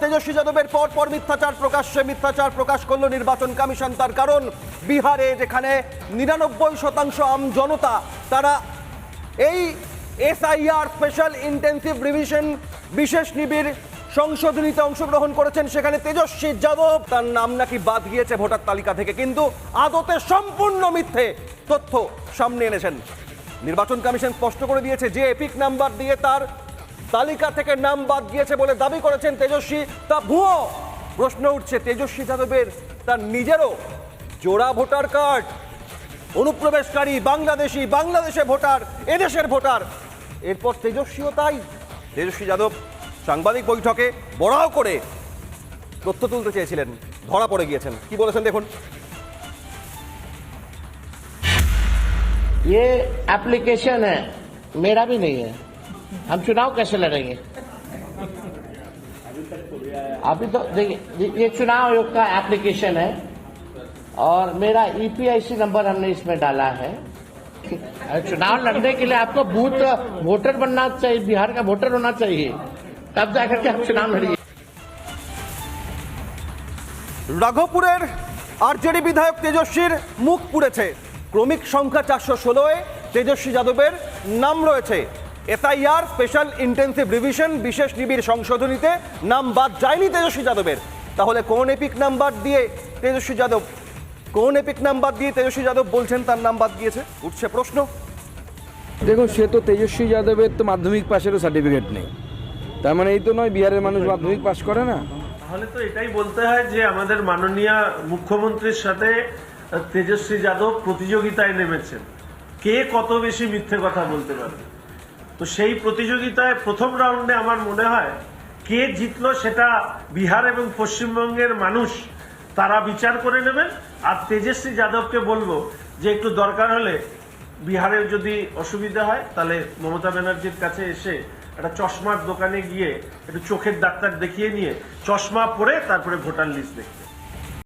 তেজস্বী যাদবের পর মিথ্যাচার প্রকাশ্যে মিথ্যাচার প্রকাশ করলো নির্বাচন কমিশন। তার কারণ বিহারে যেখানে 99% আম জনতা তারা এই এসআইআর স্পেশাল ইন্টেন্সিভ রিভিশন বিশেষ নিবিড় সংশোধনীতে অংশগ্রহণ করেছেন, সেখানে তেজস্বী যাদব তার নাম নাকি বাদ গিয়েছে ভোটার তালিকা থেকে, কিন্তু আদতে সম্পূর্ণ মিথ্যে তথ্য সামনে এনেছেন। নির্বাচন কমিশন স্পষ্ট করে দিয়েছে যে এপিক নাম্বার দিয়ে তার তালিকা থেকে নাম বাদ গিয়েছে বলে দাবি করেছেন তেজস্বী, তা ভুয়ো। প্রশ্ন উঠছে তেজস্বী যাদবের তার নিজেরও জোড়া ভোটার কার্ড, অনুপ্রবেশকারী বাংলাদেশি, বাংলাদেশে ভোটার, এদেশের ভোটার। এরপর তেজস্বীও তাই। তেজস্বী যাদব সাংবাদিক বৈঠকে বড়াও করে তথ্য তুলতে চেয়েছিলেন, ধরা পড়ে গিয়েছেন। কি বলেছেন দেখুন। ये एप्लीकेशन है, मेरा भी नहीं है। हम चुनाव कैसे लड़ेंगे? अभी तो देखिए, ये चुनाव आयोग का एप्लीकेशन है और मेरा ईपीआईसी नंबर हमने इसमें डाला है। चुनाव लड़ने के लिए आपको बूथ वोटर बनना चाहिए, बिहार का वोटर होना चाहिए, तब जाकर के हम चुनाव लड़िए। রাঘবপুরের আরজেডি বিধায়ক তেজস্বীর মুখ পুড়েছে। ক্রমিক সংখ্যা 416-এ তেজস্বী যাদবের নাম রয়েছে। এসআইআর স্পেশাল ইন্টেন্সিভ রিভিশন বিশেষ নিবিড় সংশোধনীতে নাম বাদ যায়নি তেজস্বী যাদবের। তাহলে কোন এপিক নাম্বার দিয়ে তেজস্বী যাদব বলছেন তার নাম বাদ গিয়েছে? উঠছে প্রশ্ন। দেখুন, সে তো তেজস্বী যাদবের তো মাধ্যমিক পাশেরও সার্টিফিকেট নেই, তার মানে এই তো নয় বিহারের মানুষ মাধ্যমিক পাশ করে না। তাহলে তো এটাই বলতে হয় যে আমাদের মাননীয় মুখ্যমন্ত্রীর সাথে তেজস্বী যাদব প্রতিযোগিতায় নেমেছেন, কে কত বেশি মিথ্যে কথা বলতে পারে। তো সেই প্রতিযোগিতায় প্রথম রাউন্ডে আমার মনে হয় কে জিতলো সেটা বিহার এবং পশ্চিমবঙ্গের মানুষ তারা বিচার করে নেবেন। আর তেজস্বী যাদবকে বলবো যে একটু দরকার হলে বিহারের যদি অসুবিধা হয় তাহলে মমতা ব্যানার্জির কাছে এসে একটা চশমার দোকানে গিয়ে একটু চোখের ডাক্তার দেখিয়ে নিয়ে চশমা পরে তারপরে ভোটার লিস্ট দেখে